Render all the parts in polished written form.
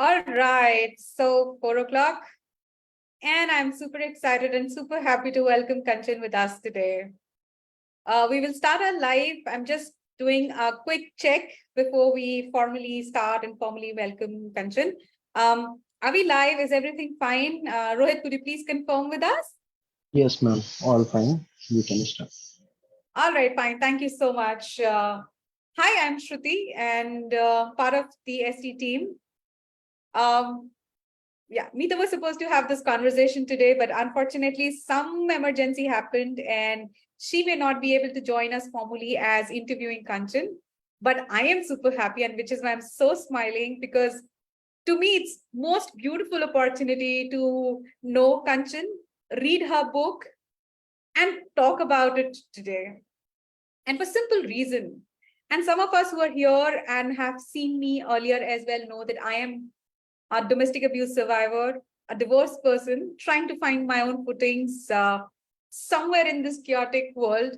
All right, so 4 o'clock, and I'm super excited and super happy to welcome Kanchan with us today. We will start our live. I'm just doing a quick check before we formally start and formally welcome Kanchan. Are we live? Is everything fine? Rohit, could you please confirm with us? Yes, ma'am. All fine. We can start. All right, fine. Thank you so much. Hi, I'm Shruti and part of the ST team. Um, yeah, Meeta was supposed to have this conversation today, but unfortunately, some emergency happened and she may not be able to join us formally as interviewing Kanchan. But I am super happy, and which is why I'm so smiling, because to me, it's most beautiful opportunity to know Kanchan, read her book, and talk about it today. And for simple reason. And some of us who are here and have seen me earlier as well know that I am a domestic abuse survivor, a divorced person, trying to find my own footings somewhere in this chaotic world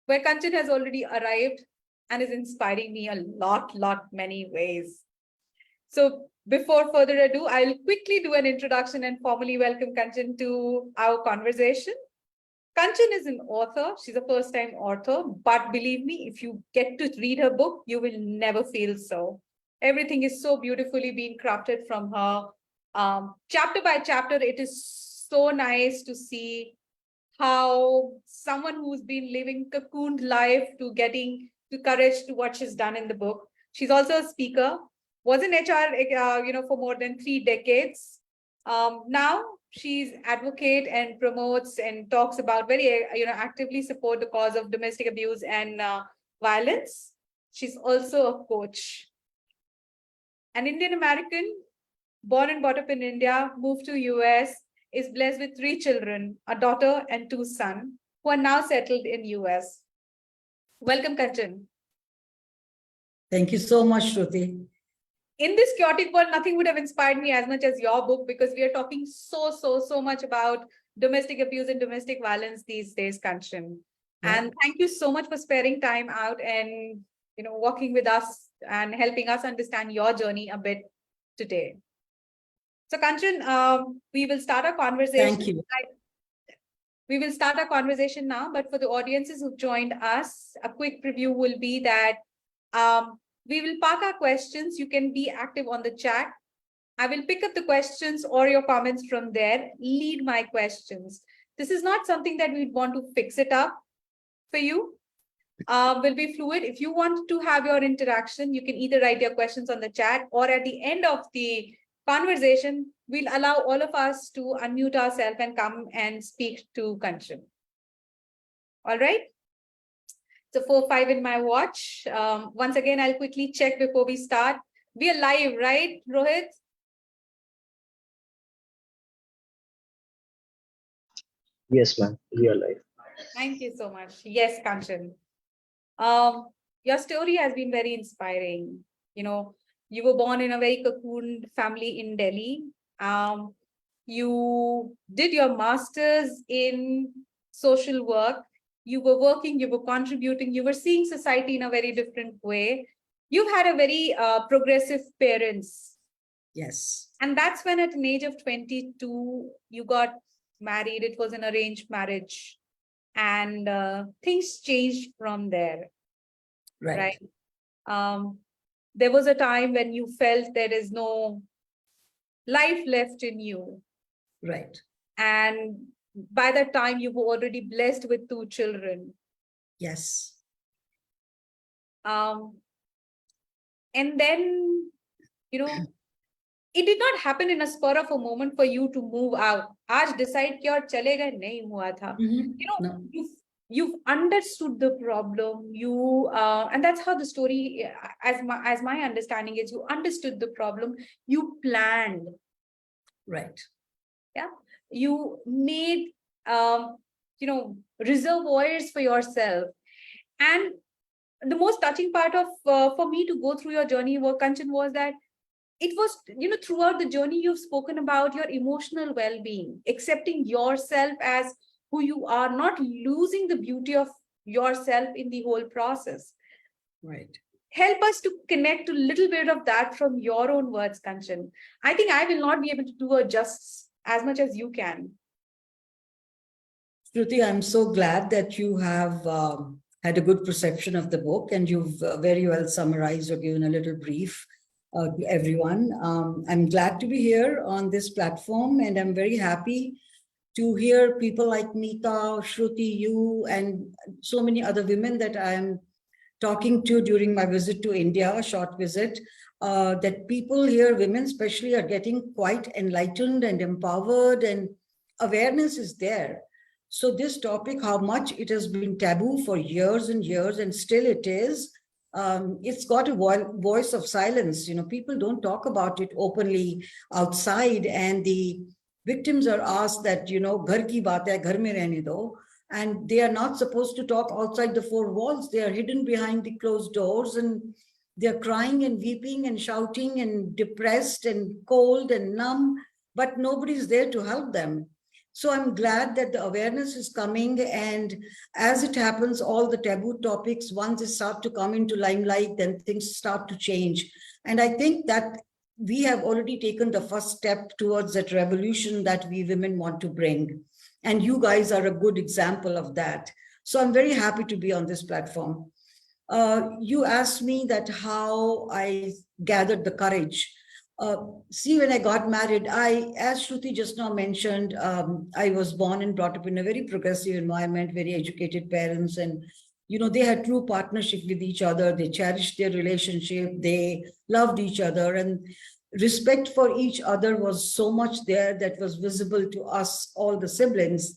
where Kanchan has already arrived and is inspiring me a lot, many ways. So before further ado, I'll quickly do an introduction and formally welcome Kanchan to our conversation. Kanchan is an author. She's a first-time author, but believe me, if you get to read her book, you will never feel so. Everything is so beautifully being crafted from her. Chapter by chapter, it is so nice to see how someone who's been living cocooned life to getting the courage to what she's done in the book. She's also a speaker, was in HR, for more than 3 decades. Now she's advocate and promotes and talks about very, actively support the cause of domestic abuse and violence. She's also a coach. An Indian American, born and brought up in India, moved to US, is blessed with 3 children, a daughter and 2 sons, who are now settled in US. Welcome, Kanchan. Thank you so much, Shruti. In this chaotic world, nothing would have inspired me as much as your book, because we are talking so much about domestic abuse and domestic violence these days, Kanchan. Yeah. And thank you so much for sparing time out and walking with us and helping us understand your journey a bit today. So, Kanchan, we will start our conversation. Thank you. We will start our conversation now, but for the audiences who've joined us, a quick preview will be that we will park our questions. You can be active on the chat. I will pick up the questions or your comments from there. Lead my questions. This is not something that we'd want to fix it up for you. Will be fluid. If you want to have your interaction, you can either write your questions on the chat, or at the end of the conversation, we'll allow all of us to unmute ourselves and come and speak to Kanchan. All right. So 4:05 in my watch. Once again, I'll quickly check before we start. We are live, right, Rohit? Yes, ma'am. We are live. Thank you so much. Yes, Kanchan. Your story has been very inspiring. You were born in a very cocooned family in Delhi. You did your master's in social work. You were working, you were contributing, you were seeing society in a very different way. You've had a very progressive parents. Yes. And that's when at an age of 22, you got married. It was an arranged marriage. And things changed from there. Right. There was a time when you felt there is no life left in you. Right. And by that time, you were already blessed with 2 children. Yes. And then, it did not happen in a spur of a moment for you to move out. Aaj decide kiya aur chale gaye, nahi hua tha. No. You've understood the problem. And that's how the story, as my understanding is, you understood the problem. You planned. Right. Yeah. You made, reservoirs for yourself. And the most touching part of for me to go through your journey, Kanchan, was that it was, throughout the journey, you've spoken about your emotional well-being, accepting yourself as who you are, not losing the beauty of yourself in the whole process. Right. help us to connect a little bit of that from your own words, Kanchan. I think I will not be able to do a justice as much as you can. Shruti, I'm so glad that you have had a good perception of the book, and you've very well summarized or given a little brief to everyone. I'm glad to be here on this platform, and I'm very happy to hear people like Meeta, Shruti, you, and so many other women that I'm talking to during my visit to India, a short visit, that people here, women especially, are getting quite enlightened and empowered, and awareness is there. So this topic, how much it has been taboo for years and years, and still it is, it's got a voice of silence. You know, people don't talk about it openly outside, and the victims are asked that, you know, ghar ki baat hai, ghar mein rehne do. And they are not supposed to talk outside the four walls. They are hidden behind the closed doors, and they're crying and weeping and shouting and depressed and cold and numb, but nobody's there to help them. So I'm glad that the awareness is coming, and as it happens, all the taboo topics, once they start to come into limelight, then things start to change. And I think that we have already taken the first step towards that revolution that we women want to bring. And you guys are a good example of that. So I'm very happy to be on this platform. You asked me that how I gathered the courage. See, when I got married, as Shruti just now mentioned, I was born and brought up in a very progressive environment, very educated parents, and you know, they had true partnership with each other. They cherished their relationship. They loved each other, and respect for each other was so much there that was visible to us, all the siblings.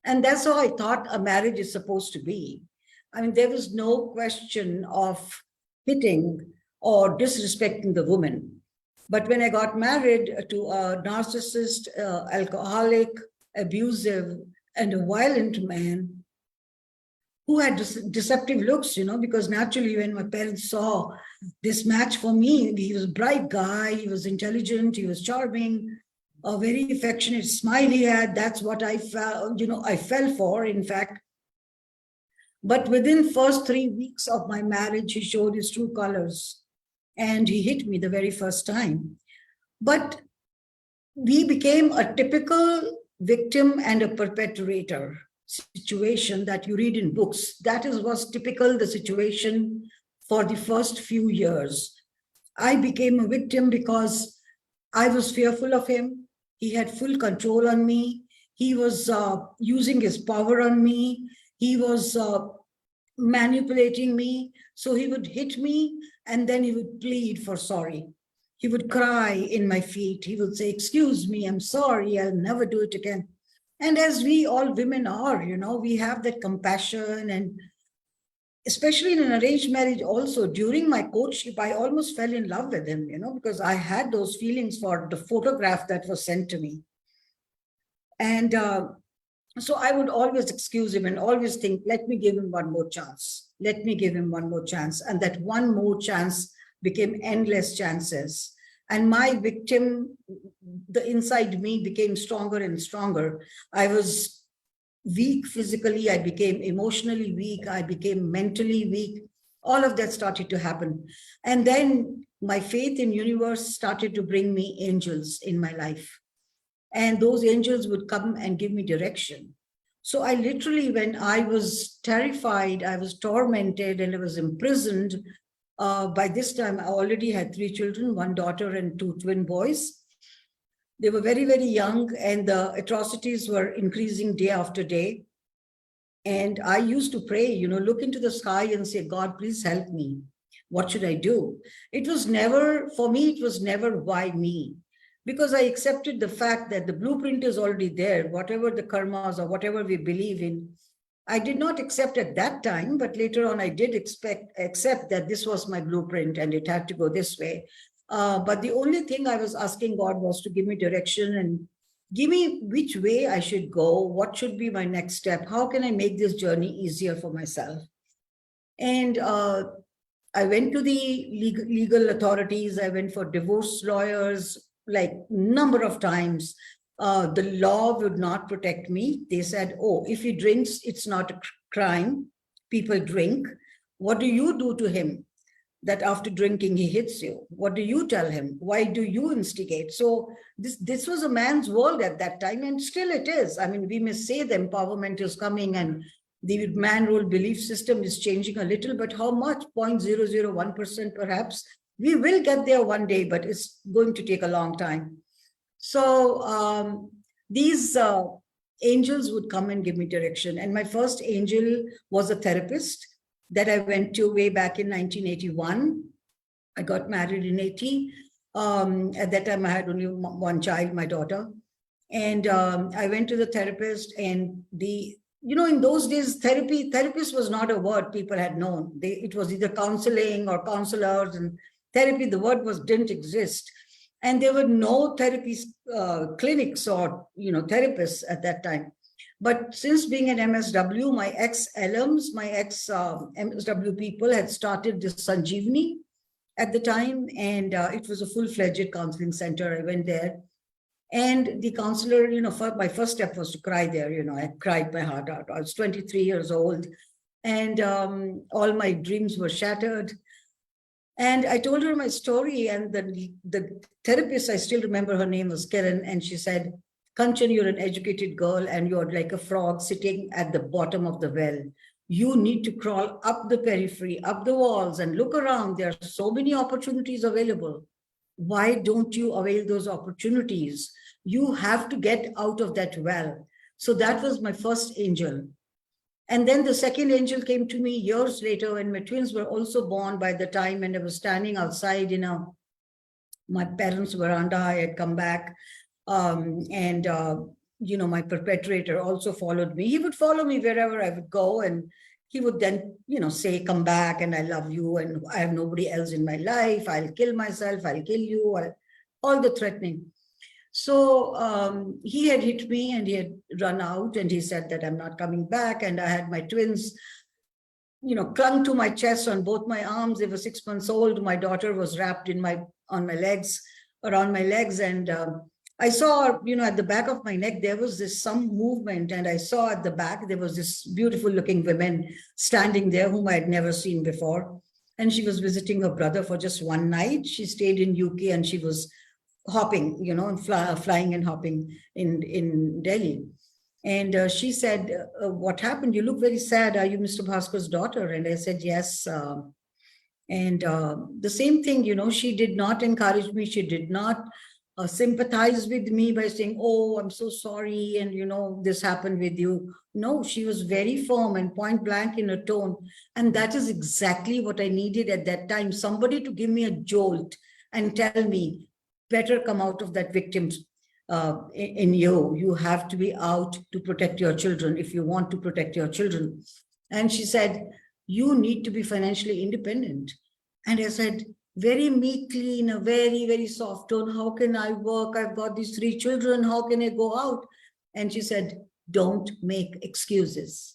And that's how I thought a marriage is supposed to be. I mean, there was no question of hitting or disrespecting the woman. But when I got married to a narcissist, alcoholic, abusive, and a violent man who had deceptive looks, you know, because naturally when my parents saw this match for me, he was a bright guy, he was intelligent, he was charming, a very affectionate smile he had. That's what I felt, you know, I fell for, in fact. But within first 3 weeks of my marriage, he showed his true colors, and he hit me the very first time. But we became a typical victim and a perpetrator situation that you read in books. That was typical the situation for the first few years. I became a victim because I was fearful of him. He had full control on me. He was using his power on me. He was manipulating me. So he would hit me, and then he would plead for sorry. He would cry in my feet. He would say, "Excuse me, I'm sorry, I'll never do it again." And as we all women are, you know, we have that compassion, and especially in an arranged marriage also, during my courtship, I almost fell in love with him, you know, because I had those feelings for the photograph that was sent to me. And so I would always excuse him and always think, let me give him one more chance. Let me give him one more chance. And that one more chance became endless chances. And my victim, the inside me became stronger and stronger. I was weak physically. I became emotionally weak. I became mentally weak. All of that started to happen. And then my faith in universe started to bring me angels in my life. And those angels would come and give me direction. So I literally, when I was terrified, I was tormented, and I was imprisoned. By this time, I already had 3 children, 1 daughter and 2 twin boys. They were very, very young, and the atrocities were increasing day after day. And I used to pray, you know, look into the sky and say, God, please help me. What should I do? It was never, for me, it was never why me. Because I accepted the fact that the blueprint is already there, whatever the karmas or whatever we believe in. I did not accept at that time, but later on I did accept that this was my blueprint and it had to go this way. But the only thing I was asking God was to give me direction and give me which way I should go, what should be my next step, how can I make this journey easier for myself. And I went to the legal authorities, I went for divorce lawyers, like number of times. The law would not protect me. They said, oh, if he drinks, it's not a crime. People drink. What do you do to him? that after drinking he hits you? What do you tell him? Why do you instigate? So this was a man's world at that time, and still it is. I mean, we may say the empowerment is coming and the man rule belief system is changing a little, but how much? 0.001% perhaps. We will get there one day, but it's going to take a long time. So these angels would come and give me direction. And my first angel was a therapist that I went to way back in 1981. I got married in 80. At that time, I had only one child, my daughter. And I went to the therapist, and in those days, therapist was not a word people had known. It was either counseling or counselors, and therapy, the word didn't exist. And there were no therapy clinics or, therapists at that time. But since being an MSW, my ex-alums, my ex-MSW people had started this Sanjeevani at the time, and it was a full-fledged counseling center. I went there, and the counselor, my first step was to cry there. I cried my heart out. I was 23 years old, and all my dreams were shattered. And I told her my story, and the therapist, I still remember her name was Kiran, and she said, Kanchan, you're an educated girl and you're like a frog sitting at the bottom of the well. You need to crawl up the periphery, up the walls, and look around. There are so many opportunities available. Why don't you avail those opportunities? You have to get out of that well. So that was my first angel. And then the second angel came to me years later when my twins were also born by the time, and I was standing outside in my parents' veranda. I had come back. My perpetrator also followed me. He would follow me wherever I would go, and he would then, say, come back, and I love you, and I have nobody else in my life. I'll kill myself. I'll kill you. All the threatening. So he had hit me, and he had run out, and he said that I'm not coming back. And I had my twins, clung to my chest on both my arms. They were 6 months old. My daughter was wrapped around my legs, and I saw, at the back of my neck, there was some movement, and I saw at the back, there was this beautiful looking woman standing there whom I had never seen before. And she was visiting her brother for just one night. She stayed in UK, and she was hopping, flying and hopping in Delhi. And she said, what happened? You look very sad. Are you Mr. Bhaskar's daughter? And I said, yes. And the same thing, she did not encourage me. She did not sympathize with me by saying, oh, I'm so sorry, and this happened with you. No, she was very firm and point blank in her tone. And that is exactly what I needed at that time. Somebody to give me a jolt and tell me, better come out of that victim in you. You have to be out to protect your children if you want to protect your children. And she said, you need to be financially independent. And I said, very meekly, in a very, very soft tone, how can I work? I've got these 3 children. How can I go out? And she said, don't make excuses.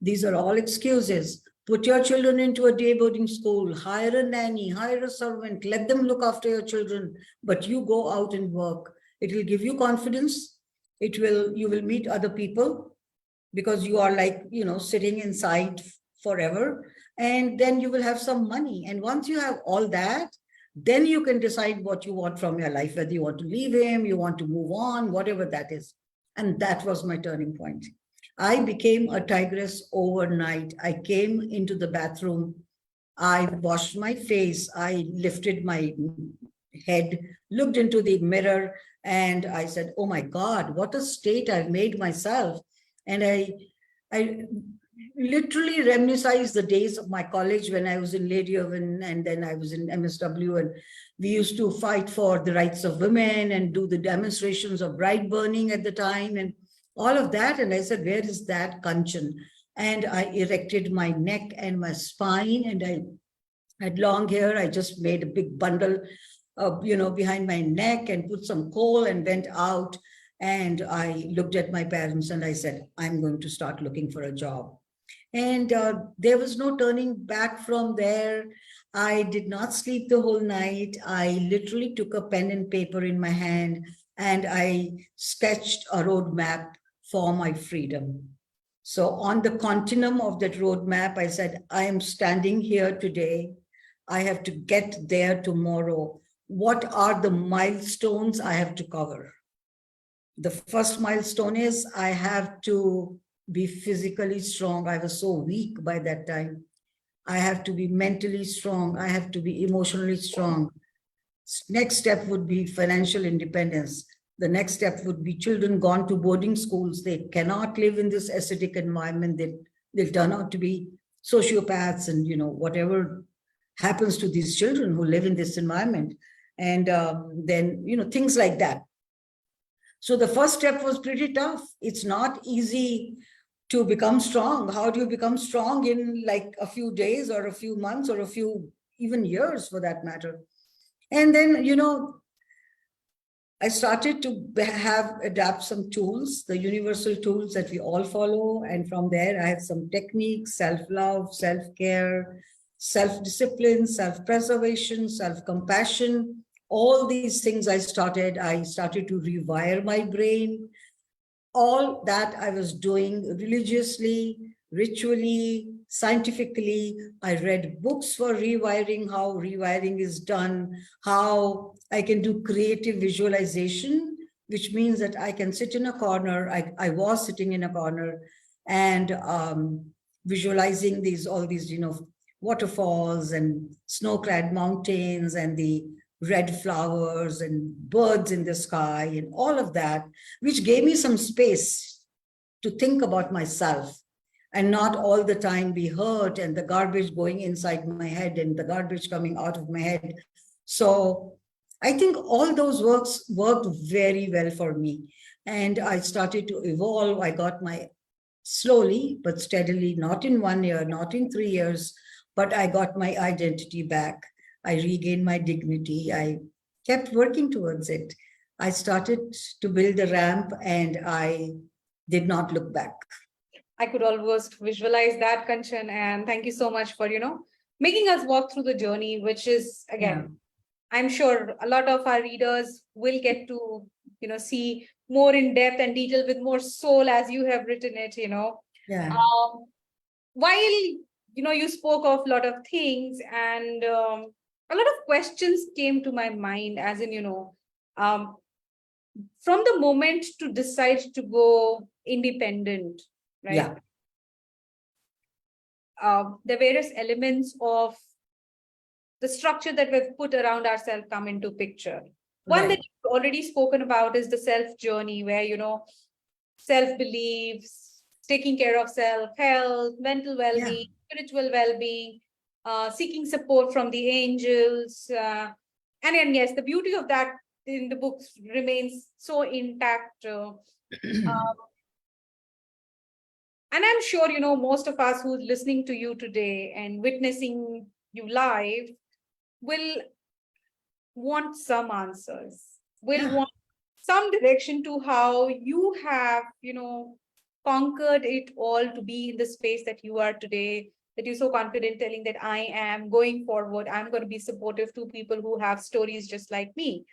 These are all excuses. Put your children into a day boarding school, hire a nanny, hire a servant, let them look after your children, but you go out and work. It will give you confidence. You will meet other people because you are like, sitting inside forever. And then you will have some money. And once you have all that, then you can decide what you want from your life, whether you want to leave him, you want to move on, whatever that is. And that was my turning point. I became a tigress overnight. I came into the bathroom. I washed my face. I lifted my head, looked into the mirror, and I said, oh my God, what a state I've made myself. And I literally reminisce the days of my college when I was in Lady Oven, and then I was in MSW, and we used to fight for the rights of women and do the demonstrations of bride burning at the time and all of that. And I said, where is that Kanchan? And I erected my neck and my spine, and I had long hair. I just made a big bundle behind my neck and put some coal and went out. And I looked at my parents and I said, I'm going to start looking for a job. And there was no turning back from there. I did not sleep the whole night. I literally took a pen and paper in my hand and I sketched a roadmap for my freedom. So on the continuum of that roadmap, I said, I am standing here today. I have to get there tomorrow. What are the milestones I have to cover? The first milestone is I have to be physically strong. I was so weak by that time. I have to be mentally strong. I have to be emotionally strong. Next step would be financial independence. The next step would be children gone to boarding schools. They cannot live in this acidic environment. They'll turn out to be sociopaths and, whatever happens to these children who live in this environment. And then, things like that. So the first step was pretty tough. It's not easy to become strong. How do you become strong in like a few days or a few months or a few even years for that matter? And then, I started to adapt some tools, the universal tools that we all follow. And from there, I have some techniques, self-love, self-care, self-discipline, self-preservation, self-compassion. All these things I started to rewire my brain. All that I was doing religiously, ritually, scientifically. I read books for rewiring, how rewiring is done, how I can do creative visualization, which means that I can sit in a corner. I was sitting in a corner and visualizing all these, waterfalls and snow-clad mountains and the red flowers and birds in the sky and all of that, which gave me some space to think about myself and not all the time be hurt and the garbage going inside my head and the garbage coming out of my head. So I think all those worked very well for me. And I started to evolve. I got slowly but steadily, not in 1 year, not in 3 years, but I got my identity back. I regained my dignity. I kept working towards it. I started to build a ramp and I did not look back. I could almost visualize that, Kanchan. And thank you so much for, making us walk through the journey, which is, again, I'm sure a lot of our readers will get to, see more in depth and detail with more soul as you have written it, Yeah. While, you spoke of a lot of things and a lot of questions came to my mind as in, from the moment to decide to go independent, right? Yeah. The various elements of the structure that we've put around ourselves come into picture. One that you've already spoken about is the self journey, where, self-beliefs, taking care of self-health, mental well-being, spiritual well-being, seeking support from the angels. And then, yes, the beauty of that in the books remains so intact. And I'm sure, most of us who's listening to you today and witnessing you live will want some answers, will want some direction to how you have, conquered it all to be in the space that you are today, that you're so confident telling that I am going forward. I'm going to be supportive to people who have stories just like me.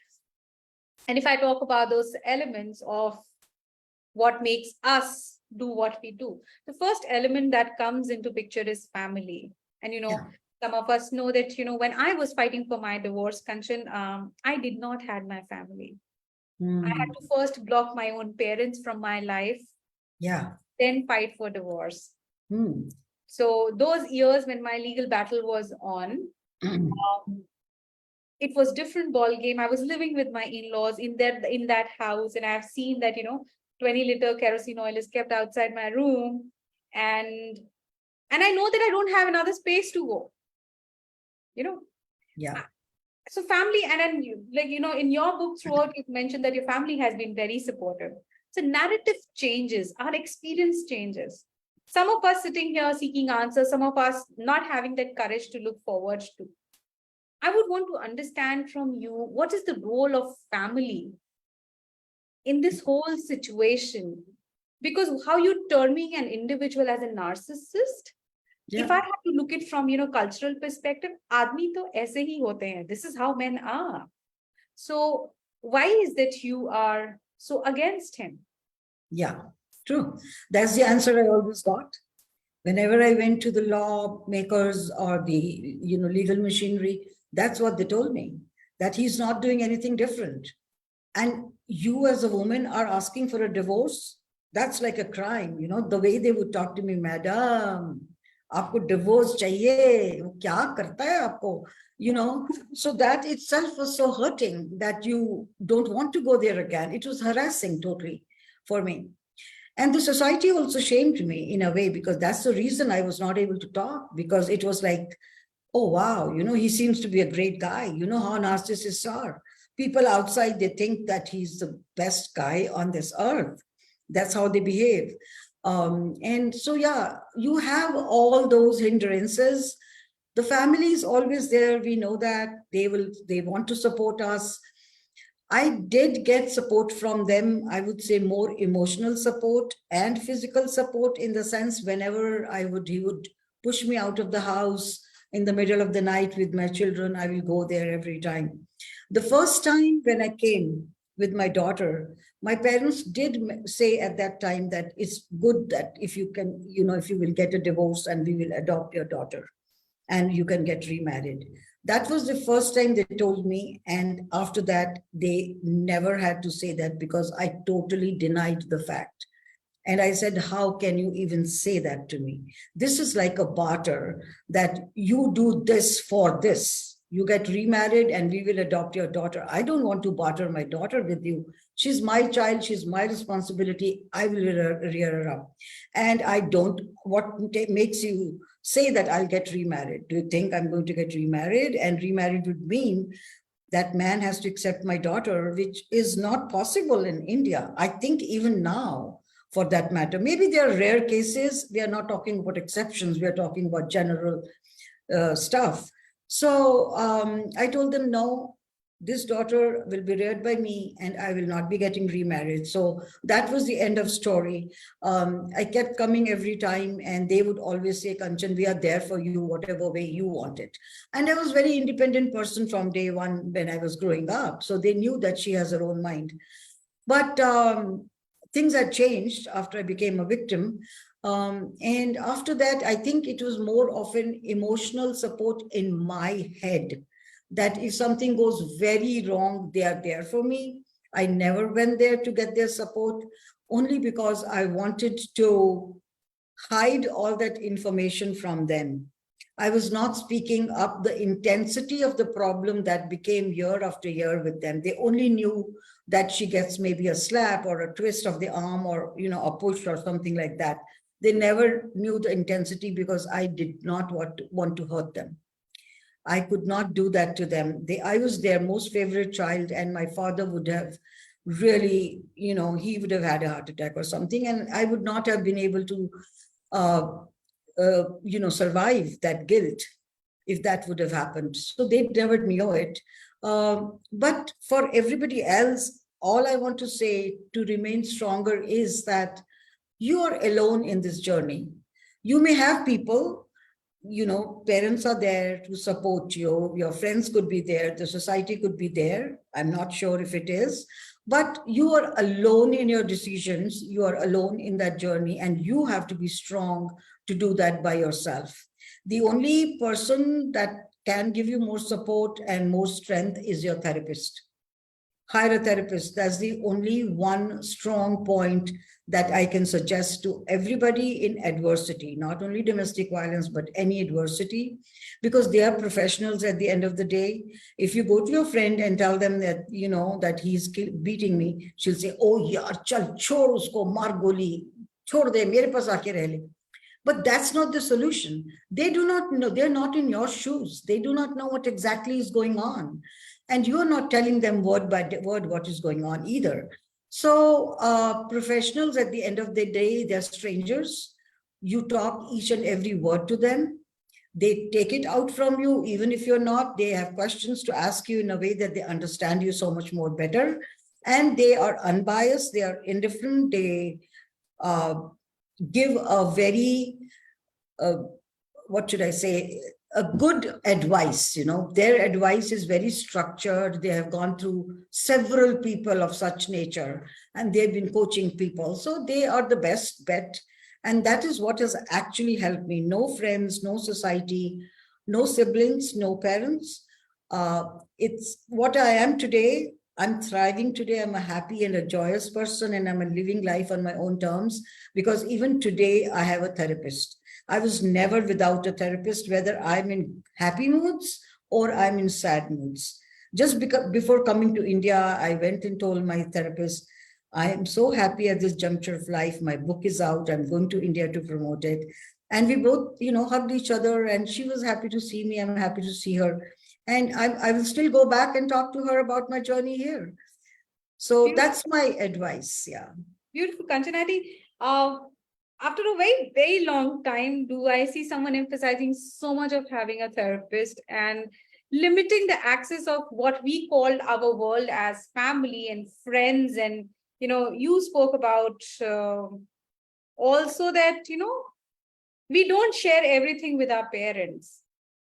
And if I talk about those elements of what makes us do what we do, the first element that comes into picture is family. And, some of us know that, when I was fighting for my divorce, Kanchan, I did not have my family. I had to first block my own parents from my life. Then fight for divorce. So those years when my legal battle was on, it was different ball game. I was living with my in-laws in that house, and I've seen that 20-liter kerosene oil is kept outside my room, and I know that I don't have another space to go. So family, and then in your book throughout, you've mentioned that your family has been very supportive. So narrative changes, our experience changes. Some of us sitting here seeking answers, some of us not having that courage to look forward to. I would want to understand from you, what is the role of family in this whole situation? Because how you're terming an individual as a narcissist, if I have to look it from, cultural perspective, aadmi to aise hi hote hain. This is how men are. So why is that you are so against him? Yeah, true. That's the answer I always got. Whenever I went to the lawmakers or the legal machinery, that's what they told me, that he's not doing anything different. And you as a woman are asking for a divorce? That's like a crime. The way they would talk to me, madam, aapko divorce chahiye, wo kya karta hai aapko? So that itself was so hurting that you don't want to go there again. It was harassing totally for me. And the society also shamed me in a way, because that's the reason I was not able to talk, because it was like, oh, wow, he seems to be a great guy. You know how narcissists are. People outside, they think that he's the best guy on this earth. That's how they behave. And so, yeah, you have all those hindrances. The family is always there. We know that they want to support us. I did get support from them. I would say more emotional support and physical support, in the sense whenever he would push me out of the house in the middle of the night with my children, I will go there every time. The first time when I came with my daughter, my parents did say at that time that it's good that if you can, if you will get a divorce and we will adopt your daughter and you can get remarried. That was the first time they told me. And after that, they never had to say that, because I totally denied the fact. And I said, how can you even say that to me? This is like a barter, that you do this for this. You get remarried and we will adopt your daughter. I don't want to barter my daughter with you. She's my child. She's my responsibility. I will rear her up. And I don't, what makes you say that I'll get remarried? Do you think I'm going to get remarried? And remarried would mean that man has to accept my daughter, which is not possible in India. I think even now, for that matter, maybe there are rare cases. We are not talking about exceptions. We are talking about general stuff. So I told them, no, this daughter will be reared by me and I will not be getting remarried. So that was the end of story. I kept coming every time and they would always say, Kanchan, we are there for you, whatever way you want it. And I was a very independent person from day one when I was growing up. So they knew that she has her own mind. But things had changed after I became a victim. And after that, I think it was more of an emotional support in my head, that if something goes very wrong, they are there for me. I never went there to get their support, only because I wanted to hide all that information from them. I was not speaking up the intensity of the problem that became year after year with them. They only knew that she gets maybe a slap or a twist of the arm or, a push or something like that. They never knew the intensity, because I did not want to hurt them. I could not do that to them. I was their most favorite child, and my father would have really, he would have had a heart attack or something, and I would not have been able to, survive that guilt if that would have happened. So they never knew it. But for everybody else, all I want to say to remain stronger is that you are alone in this journey. You may have people, parents are there to support you. Your friends could be there. The society could be there. I'm not sure if it is, but you are alone in your decisions. You are alone in that journey, and you have to be strong to do that by yourself. The only person that can give you more support and more strength is your therapist. Hire a therapist. That's the only one strong point that I can suggest to everybody in adversity, not only domestic violence, but any adversity, because they are professionals at the end of the day. If you go to your friend and tell them that, that he's beating me, she'll say, oh, yaar, chal, chhod usko, maar goli, chhod de, mere paas aake reh le. But that's not the solution. They do not know, they're not in your shoes. They do not know what exactly is going on. And you're not telling them word by word what is going on either. So professionals, at the end of the day, they're strangers. You talk each and every word to them. They take it out from you, even if you're not. They have questions to ask you in a way that they understand you so much more better. And they are unbiased. They are indifferent. They give a very, what should I say, a good advice. Their advice is very structured. They have gone through several people of such nature, and they've been coaching people. So they are the best bet. And that is what has actually helped me. No friends, no society, no siblings, no parents. It's what I am today. I'm thriving today. I'm a happy and a joyous person, and I'm a living life on my own terms, because even today I have a therapist. I was never without a therapist, whether I'm in happy moods or I'm in sad moods. Just because before coming to India, I went and told my therapist, I am so happy at this juncture of life. My book is out. I'm going to India to promote it. And we both, hugged each other, and she was happy to see me. I'm happy to see her. And I will still go back and talk to her about my journey here. So Beautiful. that's my advice. Yeah. Beautiful, Kanchanati. After a very, very long time, do I see someone emphasizing so much of having a therapist and limiting the access of what we called our world as family and friends. And, you spoke about also that, we don't share everything with our parents.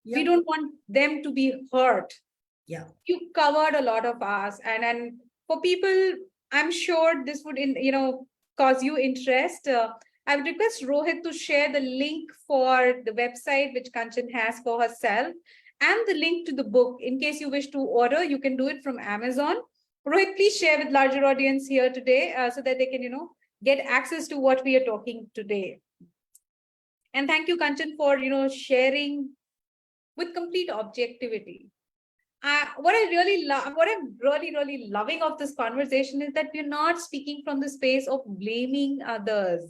We Yeah. don't want them to be hurt. Yeah. You covered a lot of us, and for people, I'm sure this would cause you interest. I would request Rohit to share the link for the website which Kanchan has for herself, and the link to the book. In case you wish to order, you can do it from Amazon. Rohit, please share with larger audience here today, so that they can get access to what we are talking today. And thank you, Kanchan, for sharing with complete objectivity. What I really love, what I'm really, really loving of this conversation is that we're not speaking from the space of blaming others.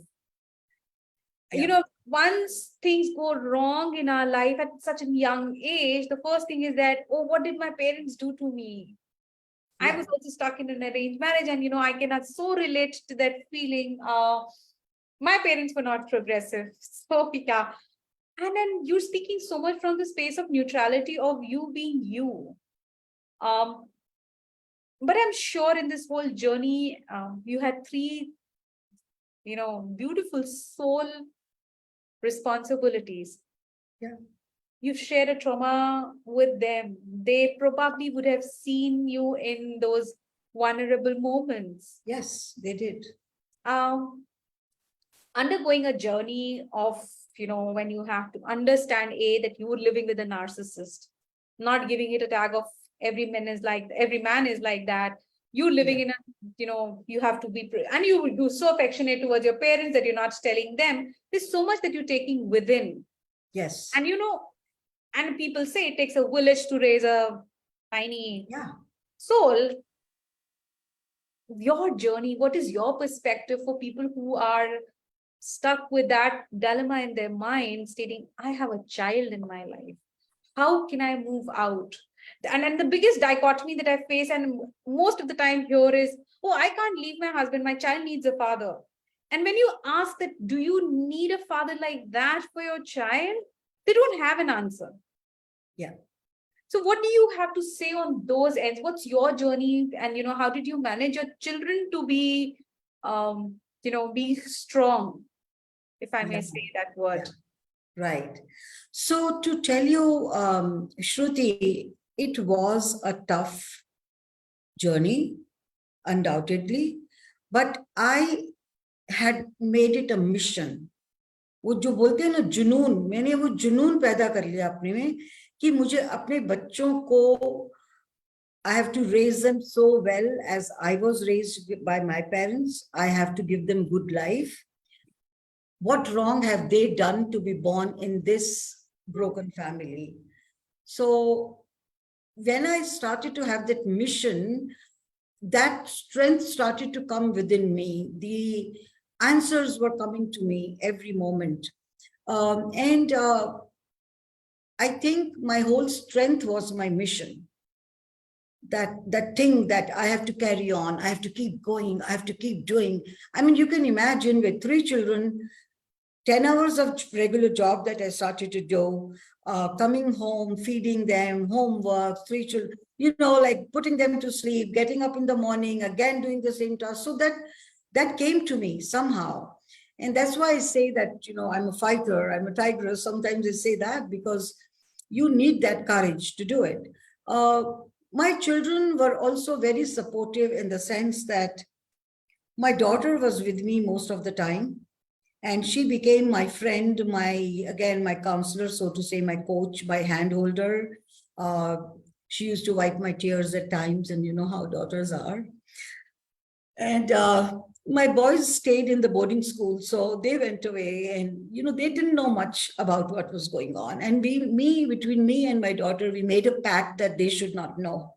Yeah. Once things go wrong in our life at such a young age, the first thing is that, oh, what did my parents do to me? I Yeah. was also stuck in an arranged marriage, and I cannot so relate to that feeling. My parents were not progressive. So yeah. And then you're speaking so much from the space of neutrality, of you being you. But I'm sure in this whole journey, you had three, beautiful soul responsibilities. Yeah. You've shared a trauma with them. They probably would have seen you in those vulnerable moments. Yes, they did. Undergoing a journey of, when you have to understand that you were living with a narcissist, not giving it a tag of every man is like that. You living in a, you have to be, and you're so affectionate towards your parents that you're not telling them. There's so much that you're taking within. Yes. And and people say it takes a village to raise a tiny soul. Your journey, what is your perspective for people who are stuck with that dilemma in their mind, stating, I have a child in my life. How can I move out? And the biggest dichotomy that I face, and most of the time here, is, oh, I can't leave my husband. My child needs a father. And when you ask that, do you need a father like that for your child? They don't have an answer. Yeah. So what do you have to say on those ends? What's your journey? And, how did you manage your children to be, be strong, if I may say that word? Right. So to tell you, Shruti, it was a tough journey, undoubtedly, but I had made it a mission. वो जो बोलते हैं ना जुनून, मैंने वो जुनून पैदा कर लिया अपने में कि मुझे अपने बच्चों को I have to raise them so well as I was raised by my parents. I have to give them good life. What wrong have they done to be born in this broken family? So when I started to have that mission, that strength started to come within me. The answers were coming to me every moment. And I think my whole strength was my mission. That thing that I have to carry on, I have to keep going, I have to keep doing. I mean, you can imagine with 3 children, 10 hours of regular job that I started to do, coming home, feeding them, homework, 3 children, like putting them to sleep, getting up in the morning, again doing the same task. So that came to me somehow. And that's why I say that, I'm a fighter, I'm a tigress. Sometimes I say that because you need that courage to do it. My children were also very supportive in the sense that my daughter was with me most of the time. And she became my friend, my counselor, so to say, my coach, my handholder. She used to wipe my tears at times, and you know how daughters are. And my boys stayed in the boarding school, so they went away, and they didn't know much about what was going on. And between me and my daughter, we made a pact that they should not know,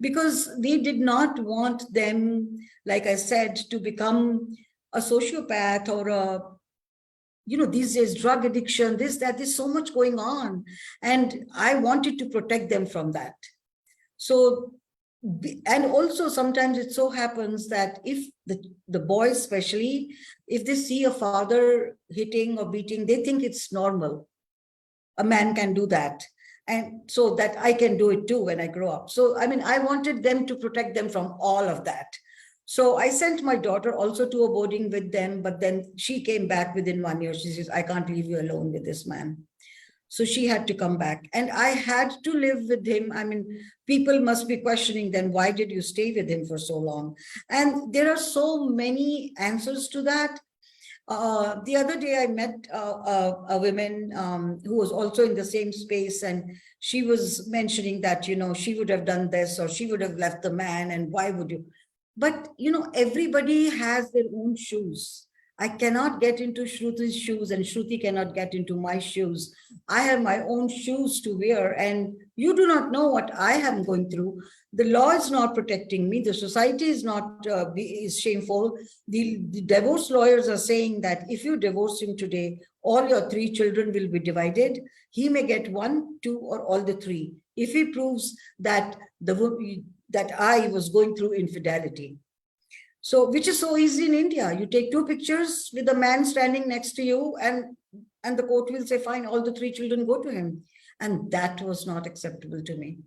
because we did not want them, like I said, to become a sociopath or these days, drug addiction, this, that, there's so much going on. And I wanted to protect them from that. So, and also sometimes it so happens that if the boys, especially, if they see a father hitting or beating, they think it's normal. A man can do that. And so that I can do it too when I grow up. So, I mean, I wanted them to protect them from all of that. So I sent my daughter also to a boarding with them, but then she came back within 1 year. She says, I can't leave you alone with this man. So she had to come back, and I had to live with him. I mean, people must be questioning then, why did you stay with him for so long? And there are so many answers to that. The other day I met a woman who was also in the same space, and she was mentioning that, she would have done this or she would have left the man, and why would you? But, everybody has their own shoes. I cannot get into Shruti's shoes, and Shruti cannot get into my shoes. I have my own shoes to wear, and you do not know what I am going through. The law is not protecting me. The society is not is shameful. The divorce lawyers are saying that if you divorce him today, all your 3 children will be divided. He may get 1, 2, or all the 3. If he proves that that I was going through infidelity. So, which is so easy in India. You take 2 pictures with a man standing next to you, and the court will say, fine, all the 3 children go to him. And that was not acceptable to me.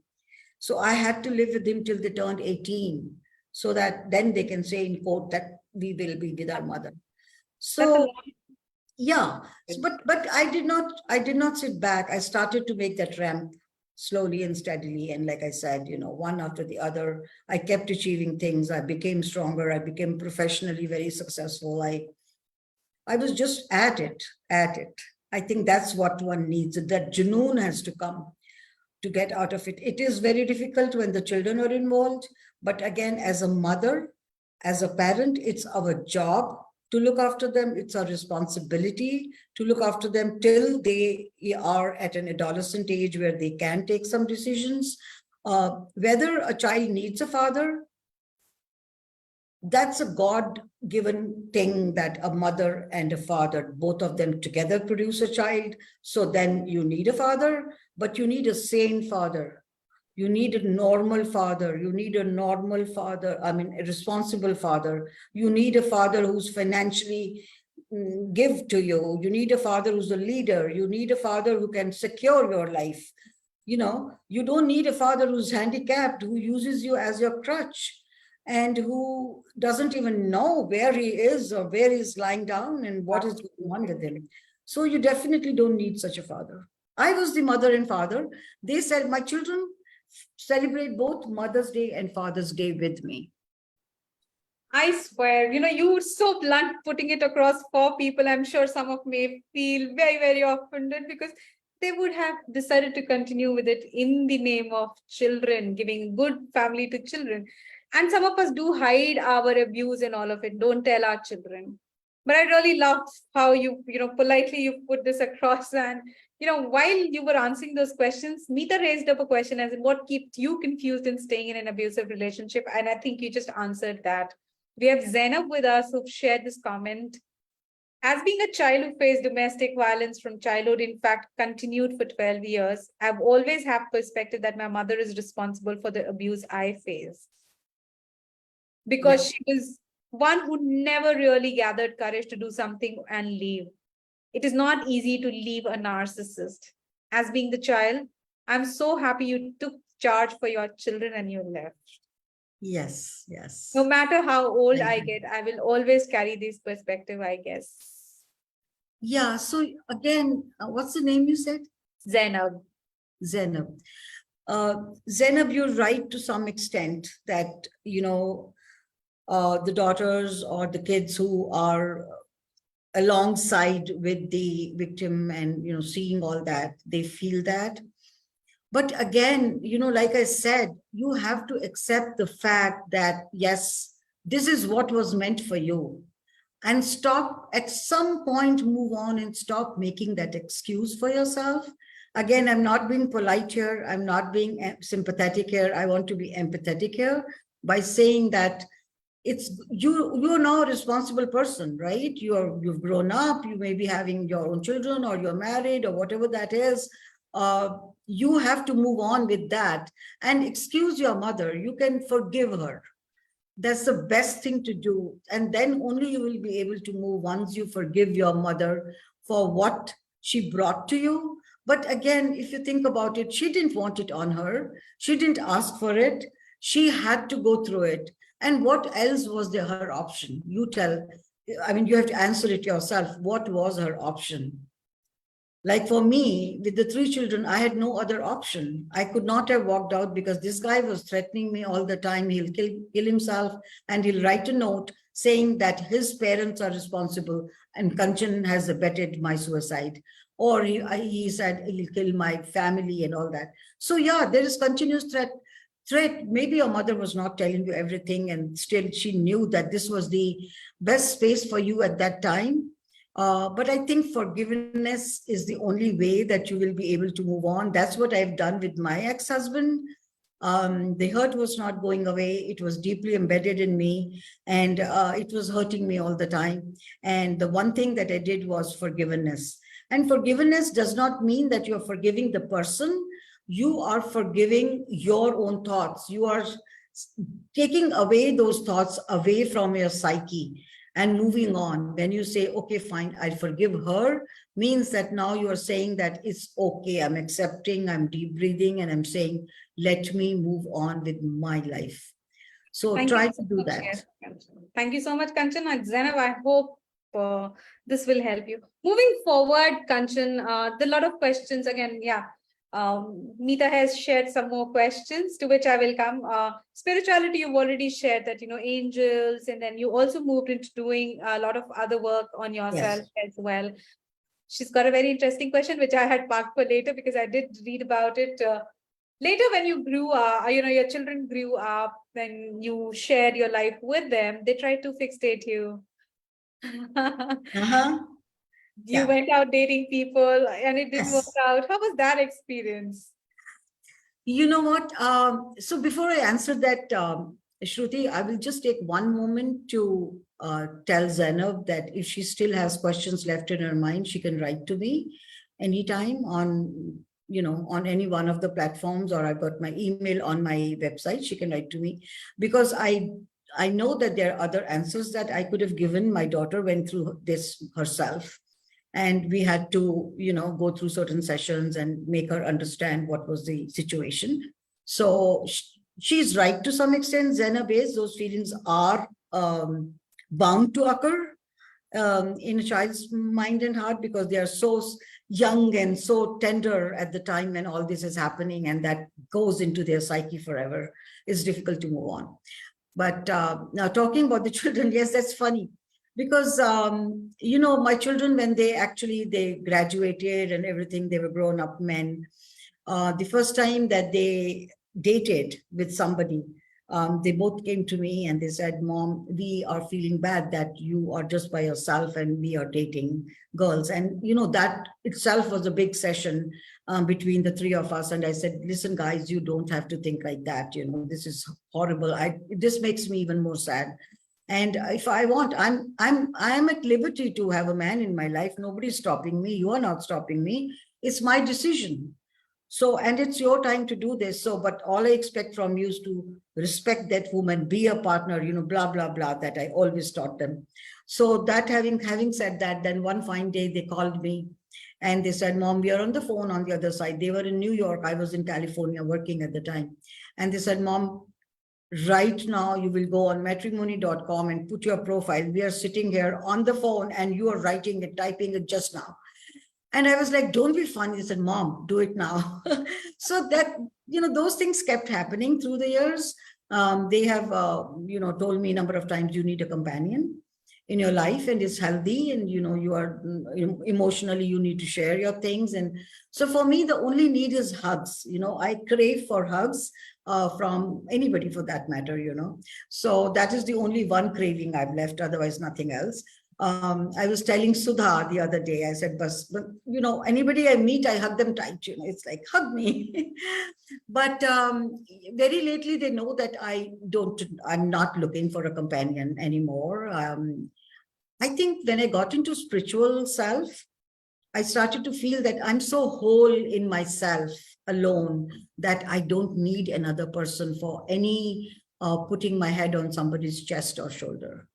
So I had to live with him till they turned 18, so that then they can say in court that we will be with our mother. So yeah, but I did not sit back. I started to make that ramp slowly and steadily. And like I said, one after the other, I kept achieving things. I became stronger. I became professionally very successful. I was just at it. I think that's what one needs. That junoon has to come to get out of it. It is very difficult when the children are involved. But again, as a mother, as a parent, it's our job to look after them. It's our responsibility to look after them till they are at an adolescent age where they can take some decisions. Whether a child needs a father, that's a God-given thing, that a mother and a father, both of them together produce a child. So then you need a father, but you need a sane father. You need a normal father. You need a normal father, I mean, a responsible father. You need a father who's financially give to you. You need a father who's a leader. You need a father who can secure your life. You don't need a father who's handicapped, who uses you as your crutch, and who doesn't even know where he is or where he's lying down and what is going on with him. So you definitely don't need such a father. I was the mother and father. They said, my children celebrate both Mother's Day and Father's Day with me. I swear, you were so blunt putting it across 4 people. I'm sure some of may feel very, very offended, because they would have decided to continue with it in the name of children, giving good family to children. And some of us do hide our abuse and all of it, don't tell our children. But I really loved how you politely you put this across. And, while you were answering those questions, Meeta raised up a question as in what keeps you confused in staying in an abusive relationship. And I think you just answered that. We have Zainab with us who've shared this comment. As being a child who faced domestic violence from childhood, in fact, continued for 12 years, I've always had perspective that my mother is responsible for the abuse I face. Because she was one who never really gathered courage to do something and leave. It is not easy to leave a narcissist. As being the child, I'm so happy you took charge for your children and you left. Yes. No matter how old I get, I will always carry this perspective, I guess. Yeah. So again, what's the name you said? Zainab. Zainab, you're right to some extent that, the daughters or the kids who are alongside with the victim and, seeing all that, they feel that. But again, like I said, you have to accept the fact that, yes, this is what was meant for you. And stop at some point, move on and stop making that excuse for yourself. Again, I'm not being polite here. I'm not being sympathetic here. I want to be empathetic here by saying that you're now a responsible person, right? You've grown up, you may be having your own children, or you're married, or whatever that is. You have to move on with that and excuse your mother. You can forgive her. That's the best thing to do. And then only you will be able to move once you forgive your mother for what she brought to you. But again, if you think about it, she didn't want it on her. She didn't ask for it. She had to go through it. And what else was her option? You tell. I mean, you have to answer it yourself. What was her option? Like for me, with the 3 children, I had no other option. I could not have walked out because this guy was threatening me all the time. He'll kill himself, and he'll write a note saying that his parents are responsible and Kanchan has abetted my suicide. Or he said he'll kill my family and all that. So yeah, there is continuous threat. Maybe your mother was not telling you everything, and still she knew that this was the best space for you at that time. But I think forgiveness is the only way that you will be able to move on. That's what I've done with my ex-husband. The hurt was not going away. It was deeply embedded in me, and it was hurting me all the time. And the one thing that I did was forgiveness. And forgiveness does not mean that you're forgiving the person. You are forgiving your own thoughts. You are taking away those thoughts away from your psyche and moving on. When you say, okay, fine, I forgive her, means that now you are saying that it's okay, I'm accepting, I'm deep breathing, and I'm saying, let me move on with my life. So try to do that. Yes, thank you so much, Kanchan. And Zainab, I hope this will help you. Moving forward, Kanchan, there are a lot of questions again. Yeah. Meeta has shared some more questions, to which I will come. Spirituality, you've already shared that, angels, and then you also moved into doing a lot of other work on yourself as well. She's got a very interesting question, which I had parked for later because I did read about it. Later, when you grew up, your children grew up, then you shared your life with them, they tried to fixate you. You went out dating people and it didn't work out. How was that experience? You know what? So before I answer that, Shruti, I will just take one moment to tell Zainab that if she still has questions left in her mind, she can write to me anytime on any one of the platforms, or I've got my email on my website. She can write to me, because I know that there are other answers that I could have given. My daughter went through this herself, and we had to, go through certain sessions and make her understand what was the situation. So she's right to some extent, Zainab is. Those feelings are bound to occur in a child's mind and heart, because they are so young and so tender at the time when all this is happening, and that goes into their psyche forever. It's difficult to move on. But now talking about the children, yes, that's funny. Because, my children, when they graduated and everything, they were grown up men. The first time that they dated with somebody, they both came to me and they said, Mom, we are feeling bad that you are just by yourself and we are dating girls. And, that itself was a big session between the 3 of us. And I said, listen, guys, you don't have to think like that. This is horrible. This makes me even more sad. And if I want, I'm at liberty to have a man in my life. Nobody's stopping me. You are not stopping me. It's my decision. So, and it's your time to do this. So, but all I expect from you is to respect that woman, be a partner, blah, blah, blah, that I always taught them. So that having said that, then one fine day they called me and they said, Mom, we are on the phone on the other side. They were in New York. I was in California working at the time. And they said, Mom, right now you will go on matrimony.com and put your profile. We are sitting here on the phone and you are writing it, typing it just now. And I was like, don't be funny. They said, Mom, do it now. So that, those things kept happening through the years. They have, told me a number of times, you need a companion. in your life and is healthy, and you are emotionally, you need to share your things. And so for me, the only need is hugs. I crave for hugs from anybody for that matter. So that is the only one craving I've left, otherwise nothing else. I was telling Sudha the other day, I said, but anybody I meet, I hug them tight, it's like, hug me. But very lately, they know that I'm not looking for a companion anymore. I think when I got into spiritual self, I started to feel that I'm so whole in myself alone that I don't need another person for any putting my head on somebody's chest or shoulder.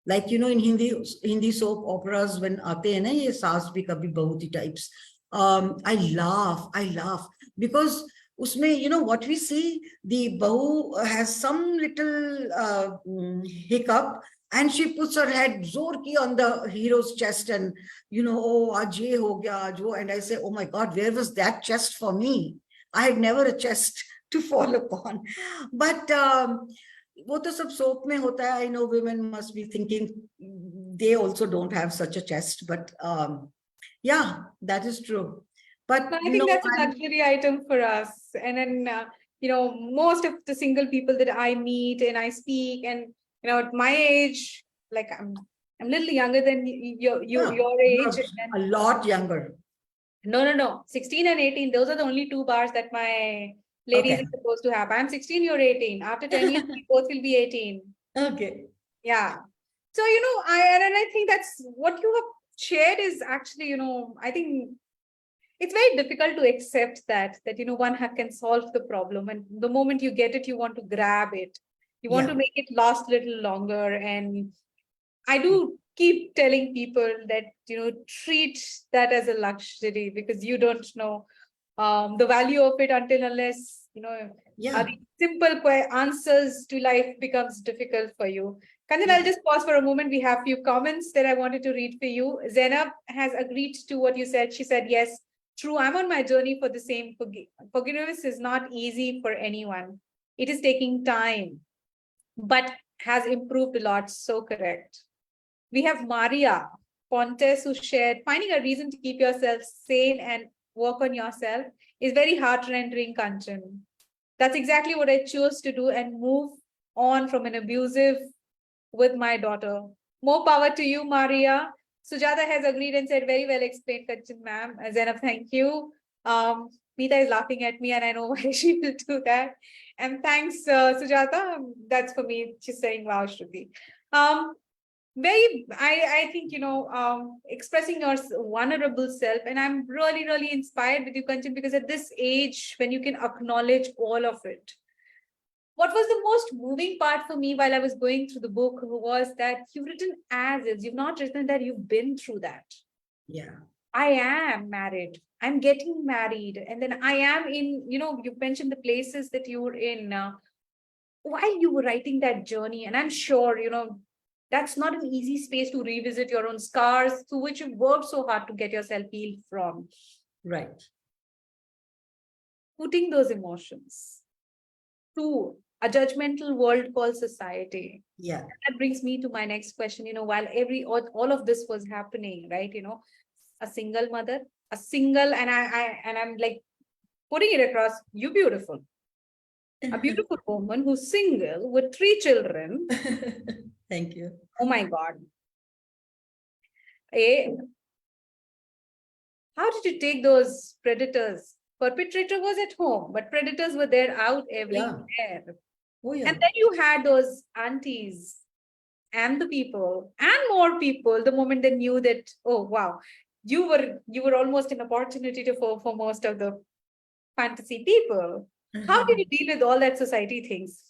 Like, in Hindi soap operas, when aate hain na ye saas bhi kabhi bahu thi types, I laugh because usme, what we see, the bahu has some little hiccup, and she puts her head zor ki on the hero's chest, and oh, aaj ye ho gaya, aaj wo. And I say, oh my God, where was that chest for me? I had never a chest to fall upon. But वो तो सब soap में होता है. I know women must be thinking they also don't have such a chest, but yeah, that is true. But I think that's a luxury item for us. And then, most of the single people that I meet and I speak, and at my age, like I'm a little younger than your age. A lot younger. No. 16 and 18, those are the only two bars that my ladies are supposed to have. I'm 16, you're 18. After 10 years, we both will be 18. Okay. Yeah. So, I think that's what you have shared is actually, I think it's very difficult to accept that one can solve the problem. And the moment you get it, you want to grab it. You want to make it last a little longer. And I do keep telling people that, treat that as a luxury, because you don't know the value of it unless, the simple answers to life becomes difficult for you. Kanjan, I'll just pause for a moment. We have a few comments that I wanted to read for you. Zainab has agreed to what you said. She said, yes, true. I'm on my journey for the same. Forgiveness is not easy for anyone. It is taking time, but has improved a lot. So correct. We have Maria Pontes who shared, finding a reason to keep yourself sane and work on yourself is very heart-rending, Kanchan. That's exactly what I chose to do and move on from an abusive with my daughter. More power to you, Maria. Sujata has agreed and said, very well explained, Kanchan ma'am. Zainab, thank you. Meeta is laughing at me and I know why she will do that. And thanks, Sujata. That's for me. She's saying, wow, Shruti. I think, expressing your vulnerable self. And I'm really, really inspired with you, Kanchan, because at this age, when you can acknowledge all of it, what was the most moving part for me while I was going through the book was that you've written as is. You've not written that you've been through that. Yeah. I am married. I'm getting married. And then I am in, you mentioned the places that you were in while you were writing that journey. And I'm sure, that's not an easy space to revisit your own scars through which you've worked so hard to get yourself healed from. Right. Putting those emotions to a judgmental world called society. Yeah. That brings me to my next question. While all of this was happening, right? A single mother, and I'm like putting it across, you beautiful. A beautiful woman who's single with 3 children. Thank you. Oh my God. How did you take those predators? Perpetrator was at home, but predators were there out everywhere. Yeah. Oh, yeah. And then you had those aunties and the people and more people the moment they knew that, oh, wow, you were almost an opportunity for most of the fantasy people. How did you deal with all that society thinks?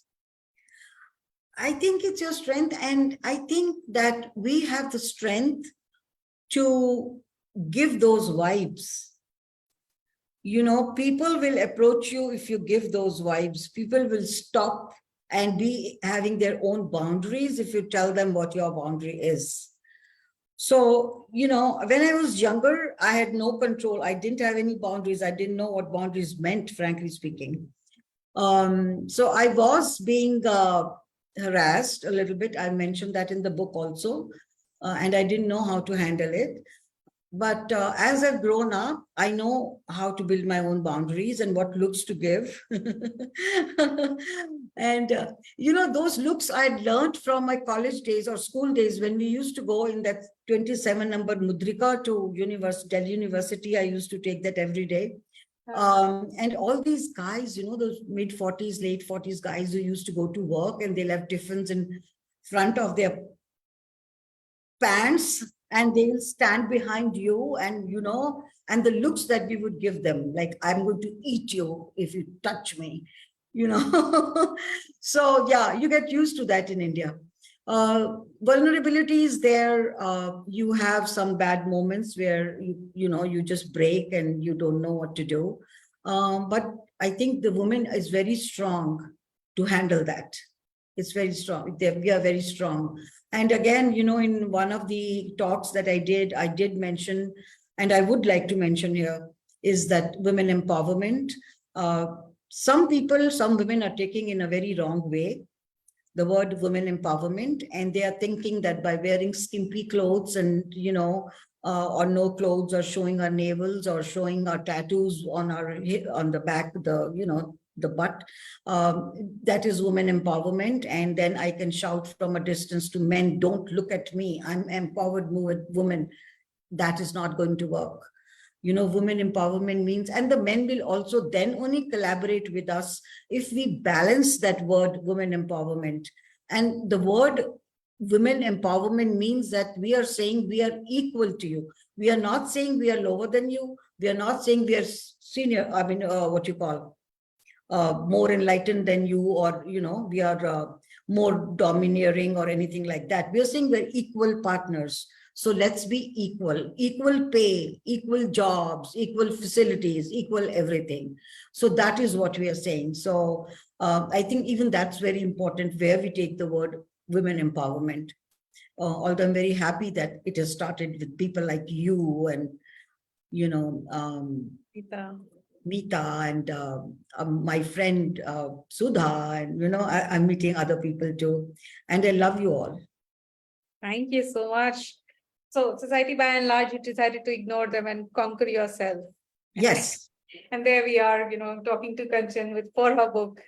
I think it's your strength. And I think that we have the strength to give those vibes. People will approach you if you give those vibes. People will stop and be having their own boundaries if you tell them what your boundary is. So, when I was younger, I had no control. I didn't have any boundaries. I didn't know what boundaries meant, frankly speaking. So I was being harassed a little bit. I mentioned that in the book also. and I didn't know how to handle it. But as I've grown up, I know how to build my own boundaries and what looks to give. And, those looks I'd learned from my college days or school days when we used to go in that 27 number Mudrika to Delhi University. I used to take that every day. And all these guys, those mid 40s, late 40s guys who used to go to work and they'll have tiffins in front of their pants and they will stand behind you and the looks that we would give them, like, I'm going to eat you if you touch me, So yeah, you get used to that in India. Vulnerability is there. You have some bad moments where you just break and you don't know what to do. But I think the woman is very strong to handle that. It's very strong. We are very strong. And again, in one of the talks that I did mention, and I would like to mention here, is that women empowerment. Some women are taking in a very wrong way the word women empowerment, and they are thinking that by wearing skimpy clothes and, or no clothes, or showing our navels or showing our tattoos on the back, the butt, that is women empowerment. And then I can shout from a distance to men, don't look at me, I'm empowered woman. That is not going to work. Women empowerment means, and the men will also then only collaborate with us if we balance that word women empowerment. And the word women empowerment means that we are saying we are equal to you. We are not saying we are lower than you. We are not saying we are senior, more enlightened than you, or, we are more domineering or anything like that. We are saying we're equal partners. So let's be equal pay, equal jobs, equal facilities, equal everything. So that is what we are saying. So I think even that's very important where we take the word women empowerment. Although I'm very happy that it has started with people like you and, Meeta and my friend Sudha, and, I'm meeting other people too. And I love you all. Thank you so much. So society by and large, you decided to ignore them and conquer yourself. Yes. And there we are, talking to Kanchan for her book.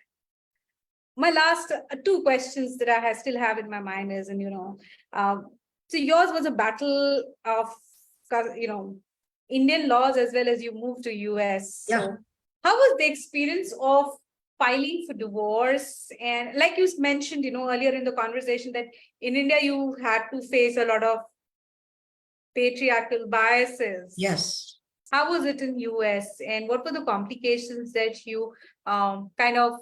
My last two questions that I still have in my mind is, so yours was a battle of, Indian laws as well as you moved to US. Yeah. So how was the experience of filing for divorce? And like you mentioned, earlier in the conversation, that in India, you had to face a lot of patriarchal biases. Yes. How was it in US, and what were the complications that you kind of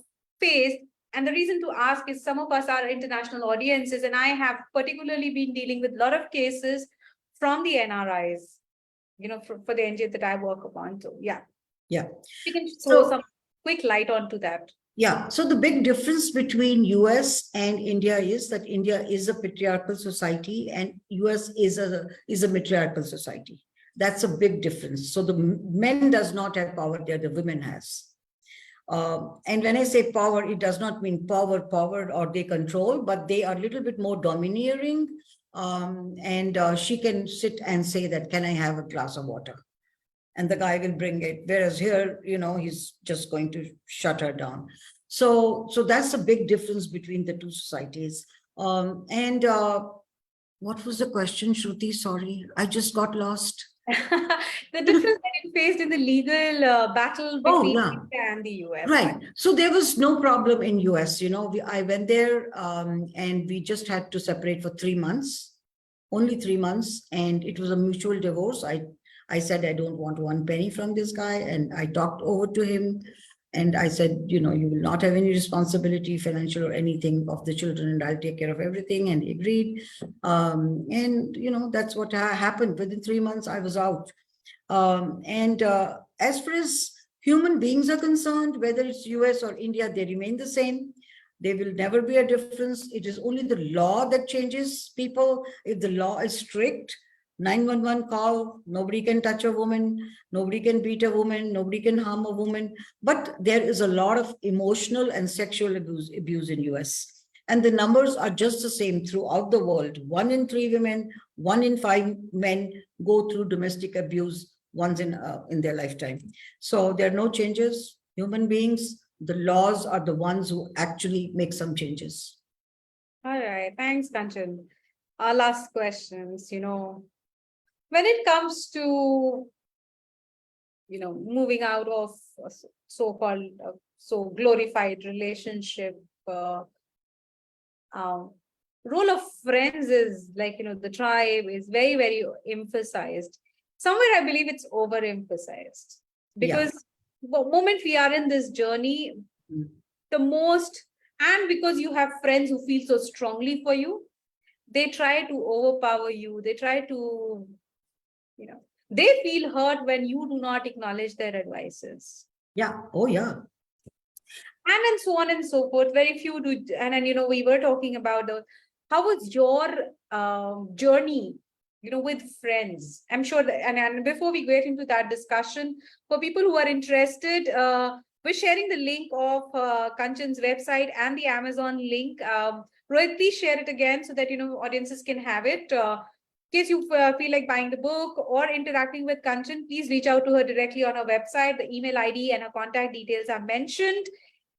faced? And the reason to ask is some of us are international audiences, and I have particularly been dealing with a lot of cases from the NRIs, for the NGO that I work upon. So yeah. You can throw some quick light onto that. Yeah. So the big difference between US and India is that India is a patriarchal society and US is a matriarchal society. That's a big difference. So the men does not have power there, the women has. And when I say power, it does not mean power or they control, but they are a little bit more domineering. And she can sit and say that, can I have a glass of water? And the guy will bring it. Whereas here, he's just going to shut her down. So that's a big difference between the two societies. And what was the question, Shruti? Sorry, I just got lost. The difference that you faced in the legal battle between India and the US. Right. So there was no problem in US. I went there and we just had to separate for 3 months, only 3 months. And it was a mutual divorce. I said, I don't want one penny from this guy. And I talked over to him and I said, you will not have any responsibility, financial or anything, of the children, and I'll take care of everything. And he agreed. And that's what happened. Within 3 months, I was out. As far as human beings are concerned, whether it's US or India, they remain the same. There will never be a difference. It is only the law that changes people. If the law is strict, 911 call, nobody can touch a woman, nobody can beat a woman, nobody can harm a woman. But there is a lot of emotional and sexual abuse in US. And the numbers are just the same throughout the world. 1 in 3 women, 1 in 5 men go through domestic abuse once in their lifetime. So there are no changes. Human beings, the laws are the ones who actually make some changes. All right. Thanks, Kanchan. Our last questions, when it comes to, moving out of a so-called, so glorified relationship, um, role of friends is like, the tribe is very, very emphasized. Somewhere I believe it's overemphasized because the moment we are in this journey, the most, and because you have friends who feel so strongly for you, they try to overpower you. They try to, they feel hurt when you do not acknowledge their advices. Yeah. Oh, yeah. And then so on and so forth. Very few do. And then, we were talking about how was your journey, with friends? I'm sure that, and before we get into that discussion, for people who are interested, we're sharing the link of Kanchan's website and the Amazon link. Rohit, please share it again so that, audiences can have it. In case you feel like buying the book or interacting with Kanchan, please reach out to her directly on her website. The email ID and her contact details are mentioned.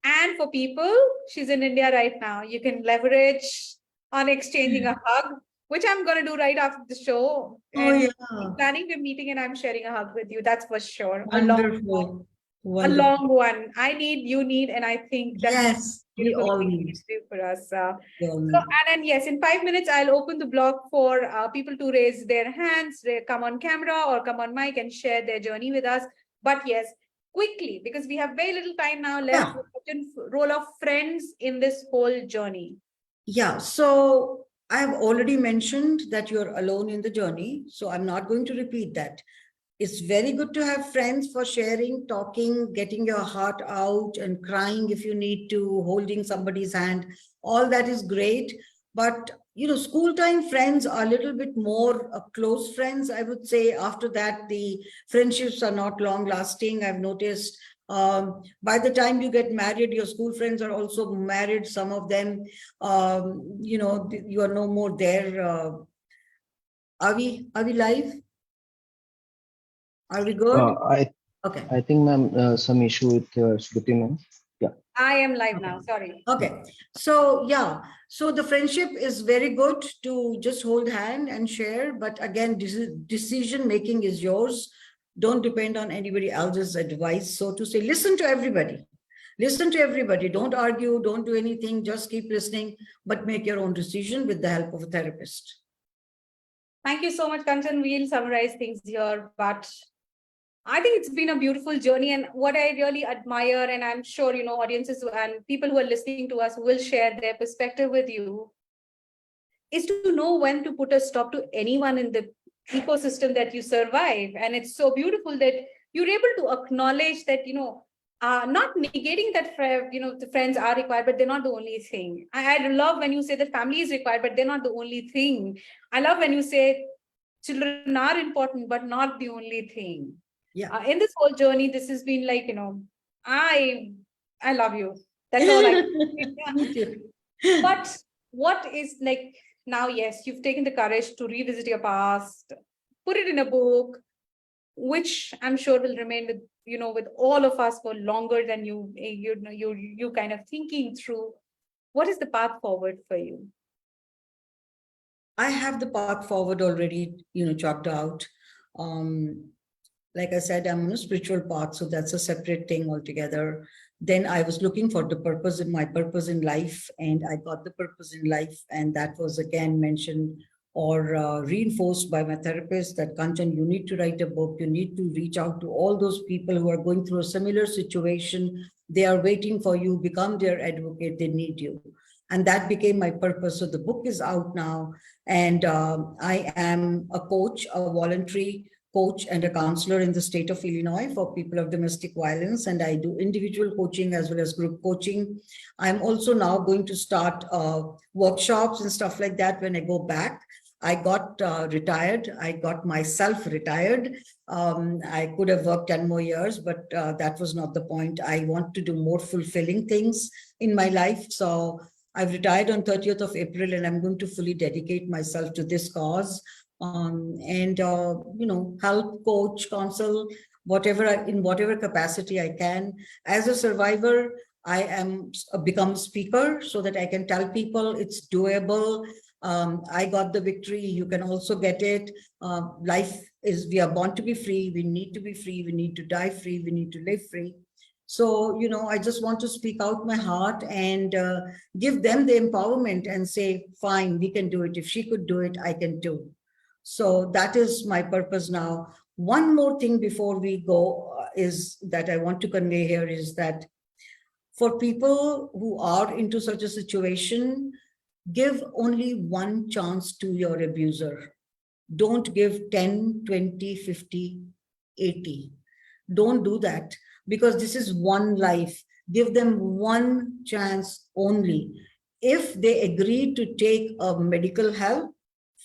And for people, she's in India right now, you can leverage on exchanging a hug, which I'm going to do right after the show. And Oh, planning the meeting and I'm sharing a hug with you. That's for sure. yeah. Wonderful. A long one. I need, you need, and I think that's Yes, we all need for us. And yes, in 5 minutes, I'll open the block for people to raise their hands, they come on camera or come on mic and share their journey with us. But yes, quickly, because we have very little time now left, role of friends in this whole journey. Yeah, so I have already mentioned that you're alone in the journey, so I'm not going to repeat that. It's very good to have friends for sharing, talking, getting your heart out and crying if you need to, holding somebody's hand. All that is great. But, school time friends are a little bit more close friends, I would say. After that, the friendships are not long lasting. I've noticed by the time you get married, your school friends are also married. Some of them, you are no more there. Are we live? Are we good? Okay. I think, ma'am, some issue with Shruti, ma'am. Yeah. I am live now. Sorry. Okay. So, yeah. So the friendship is very good to just hold hand and share. But again, decision making is yours. Don't depend on anybody else's advice. So to say, listen to everybody. Listen to everybody. Don't argue. Don't do anything. Just keep listening, but make your own decision with the help of a therapist. Thank you so much, Kanchan. We'll summarize things here, but I think it's been a beautiful journey. And what I really admire, and I'm sure, audiences and people who are listening to us will share their perspective with you, is to know when to put a stop to anyone in the ecosystem that you survive. And it's so beautiful that you're able to acknowledge that, not negating that, the friends are required, but they're not the only thing. I love when you say that family is required, but they're not the only thing. I love when you say children are important, but not the only thing. Yeah. In this whole journey, this has been like, I love you. That's all I Me too. But what is like now, yes, you've taken the courage to revisit your past, put it in a book, which I'm sure will remain with, with all of us for longer than you kind of thinking through. What is the path forward for you? I have the path forward already, chalked out. Like I said, I'm on a spiritual path, so that's a separate thing altogether. Then I was looking for my purpose in life, and I got the purpose in life. And that was again mentioned or reinforced by my therapist that, Kanchan, you need to write a book. You need to reach out to all those people who are going through a similar situation. They are waiting for you, become their advocate. They need you. And that became my purpose. So the book is out now. And I am a coach, a voluntary coach and a counselor in the state of Illinois for people of domestic violence. And I do individual coaching as well as group coaching. I'm also now going to start workshops and stuff like that when I go back. I got retired. I got myself retired. I could have worked 10 more years, but that was not the point. I want to do more fulfilling things in my life. So I've retired on 30th of April, and I'm going to fully dedicate myself to this cause help, coach, counsel, in whatever capacity I can. As a survivor, I am become speaker so that I can tell people it's doable. I got the victory. You can also get it. We are born to be free. We need to be free. We need to die free. We need to live free. So, I just want to speak out my heart and give them the empowerment and say, fine, we can do it. If she could do it, I can do. So that is my purpose now. One more thing before we go is that I want to convey here is that for people who are into such a situation, give only one chance to your abuser. Don't give 10, 20, 50, 80. Don't do that, because this is one life. Give them one chance only. If they agree to take a medical help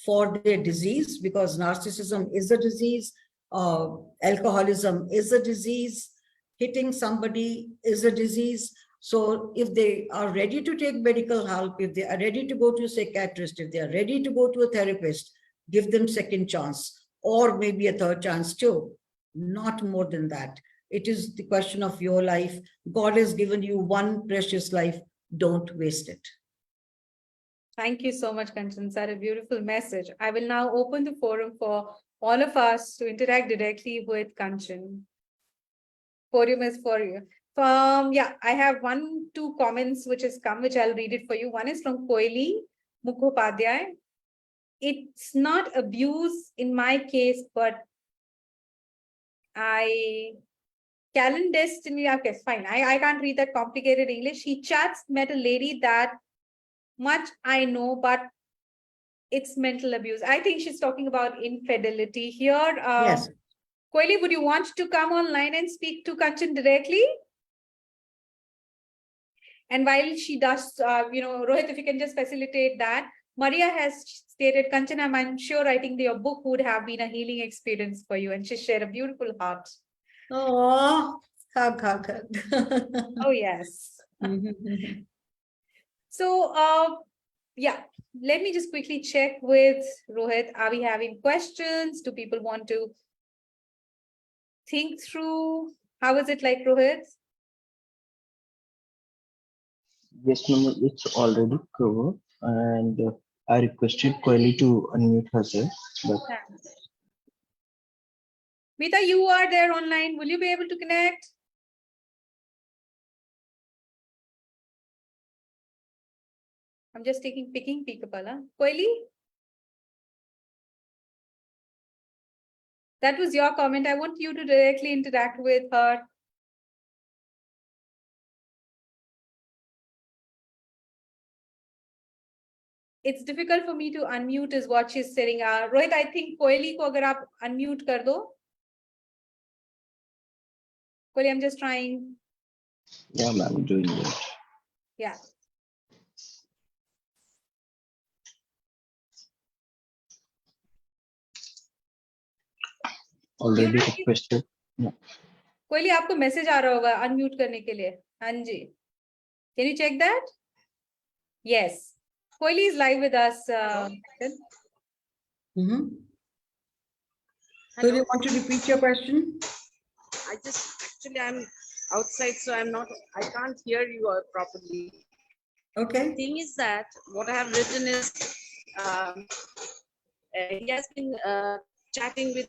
for their disease, because narcissism is a disease, alcoholism is a disease, hitting somebody is a disease. So if they are ready to take medical help, if they are ready to go to a psychiatrist, if they are ready to go to a therapist, give them second chance, or maybe a third chance too. Not more than that. It is the question of your life. God has given you one precious life. Don't waste it. Thank you so much, Kanchan. That's a beautiful message. I will now open the forum for all of us to interact directly with Kanchan. Podium is for you. I have 1-2 comments which has come, which I'll read it for you. One is from Koili Mukhopadhyay. It's not abuse in my case, but clandestiny. Okay, fine. I can't read that complicated English. He chats met a lady that much I know, but it's mental abuse. I think she's talking about infidelity here. Yes. Koili, would you want to come online and speak to Kanchan directly? And while she does, Rohit, if you can just facilitate that. Maria has stated, Kanchan, I'm sure writing your book would have been a healing experience for you. And she shared a beautiful heart. Oh, hug, hug, hug. Oh, yes. So, let me just quickly check with Rohit. Are we having questions? Do people want to think through? How is it like, Rohit? Yes, ma'am, it's already covered, and I requested Koili to unmute herself. But Meeta, you are there online. Will you be able to connect? I'm just picking Peekapala. Koili? That was your comment. I want you to directly interact with her. It's difficult for me to unmute is what she's saying. Rohit, I think Koili ko agar aap unmute kar do. Koili, I'm just trying. yeah, ma'am, doing it. Yeah. Already requested. Yeah. कोयली आपको message आ रहा होगा unmute करने के लिए. हाँ जी. Can you check that? Yes. Koili is live with us. So you want to repeat your question? I'm outside, so I can't hear you all properly. Okay. The thing is that what I have written is he has been chatting with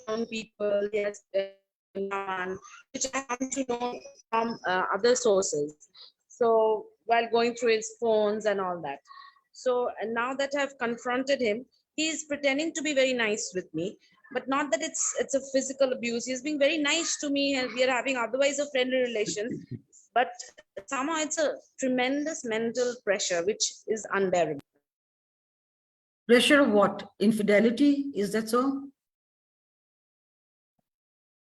some people, he has which I come to know from other sources. So while going through his phones and all that. So and now that I've confronted him, he is pretending to be very nice with me, but not that it's a physical abuse. He's being very nice to me, and we are having otherwise a friendly relation. But somehow it's a tremendous mental pressure, which is unbearable. Pressure of what? Infidelity? Is that so?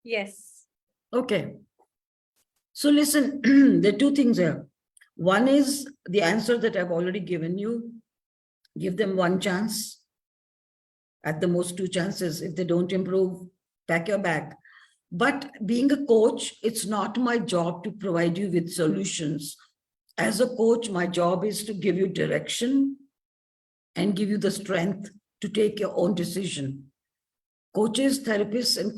Yes. Okay. So listen, there are two things here. One is the answer that I've already given you. Give them one chance. At the most, 2 chances. If they don't improve, pack your bag. But being a coach, it's not my job to provide you with solutions. As a coach, my job is to give you direction and give you the strength to take your own decision. Coaches, therapists, and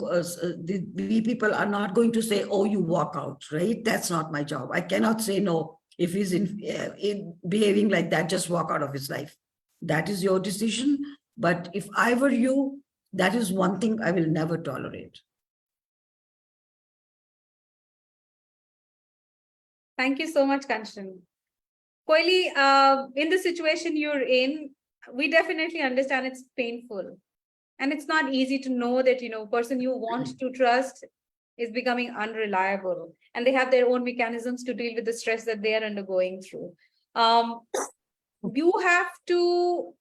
the people are not going to say, oh, you walk out, right? That's not my job. I cannot say no. If he's in behaving like that, just walk out of his life. That is your decision. But if I were you, that is one thing I will never tolerate. Thank you so much, Kanchan. Koili, in the situation you're in, we definitely understand it's painful. And it's not easy to know that, person you want to trust is becoming unreliable. And they have their own mechanisms to deal with the stress that they are undergoing through. You have to,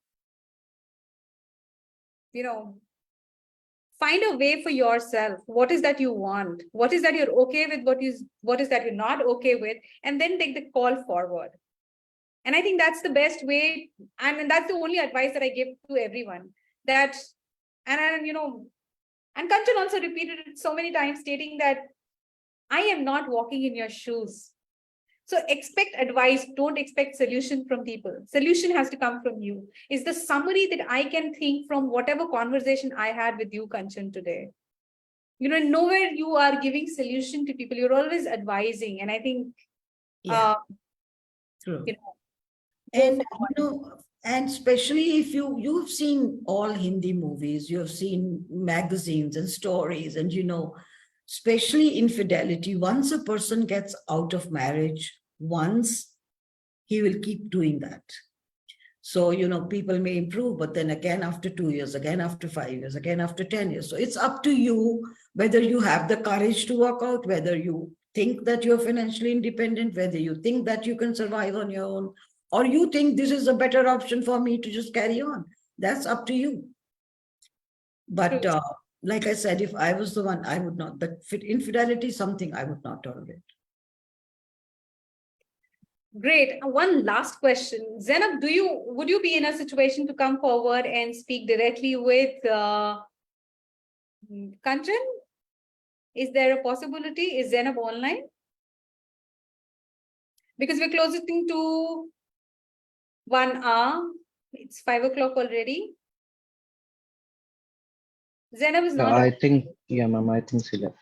find a way for yourself. What is that you want? What is that you're okay with? What is that you're not okay with? And then take the call forward. And I think that's the best way. And that's the only advice that I give to everyone. That, and Kanchan also repeated it so many times, stating that I am not walking in your shoes. So expect advice, don't expect solution from people. Solution has to come from you. Is the summary that I can think from whatever conversation I had with you, Kanchan, today. Nowhere you are giving solution to people. You're always advising. And I think, True. And and especially if you've seen all Hindi movies, you've seen magazines and stories, and especially infidelity. Once a person gets out of marriage, once he will keep doing that. So, people may improve, but then again after 2 years, again after 5 years, again after 10 years. So it's up to you whether you have the courage to walk out, whether you think that you're financially independent, whether you think that you can survive on your own, or you think this is a better option for me to just carry on. That's up to you. But like I said, if I was the one, I would not. But infidelity is something I would not tolerate. Great. One last question. Zainab, would you be in a situation to come forward and speak directly with Kanchan? Is there a possibility? Is Zainab online? Because we're closing to 1 hour. It's 5 o'clock already. Zainab is not. I think, yeah, ma'am, I think she left.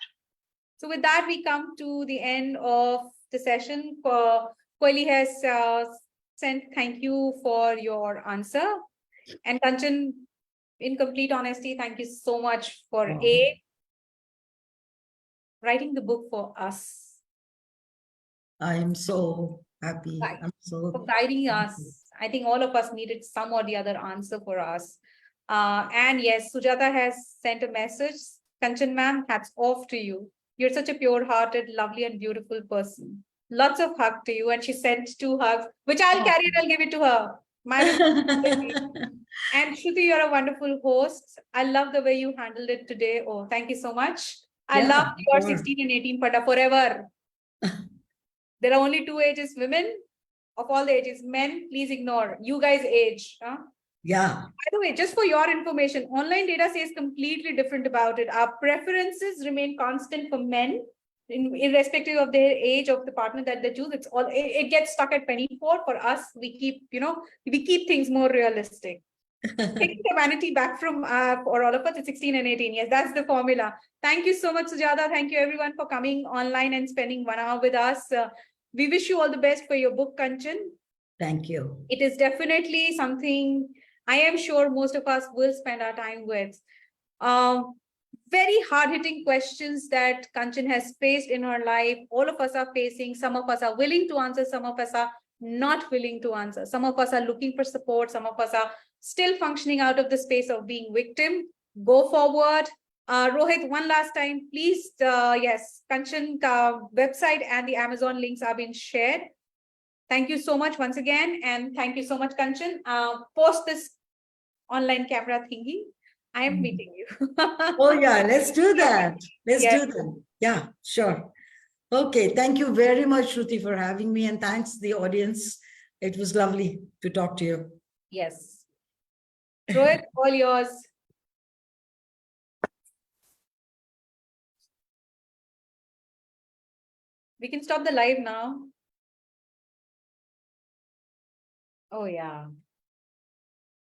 So with that, we come to the end of the session. Koili has sent thank you for your answer. And Kanchan, in complete honesty, thank you so much for writing the book for us. I am so happy. Right. I'm so For guiding us. I think all of us needed some or the other answer for us. And yes, Sujata has sent a message. Kanchan ma'am, hats off to you. You're such a pure-hearted, lovely and beautiful person. Lots of hug to you. And she sent 2 hugs, which I'll carry and I'll give it to her. And Shruti, you're a wonderful host. I love the way you handled it today. Oh, thank you so much. I love your 16 and 18 pada forever. There are only 2 ages, women of all the ages. Men, please ignore. You guys age. Huh? Yeah. By the way, just for your information, online data says completely different about it. Our preferences remain constant for men, irrespective of their age of the partner that they choose. It gets stuck at 24. For us, we keep things more realistic. Taking the vanity back from for all of us, it's 16 and 18. Yes, that's the formula. Thank you so much, Sujata. Thank you everyone for coming online and spending 1 hour with us. We wish you all the best for your book, Kanchan. Thank you. It is definitely something I am sure most of us will spend our time with. Very hard-hitting questions that Kanchan has faced in her life. All of us are facing. Some of us are willing to answer. Some of us are not willing to answer. Some of us are looking for support. Some of us are still functioning out of the space of being victim. Go forward. Rohit, one last time, please. Yes, Kanchan website and the Amazon links are being shared. Thank you so much once again. And thank you so much, Kanchan. Post this online camera thingy. I am meeting you. Oh, yeah, let's do that. Let's do that. Yeah, sure. Okay, thank you very much, Shruti, for having me. And thanks the audience. It was lovely to talk to you. Yes. Rohit, all yours. We can stop the live now. Oh, yeah.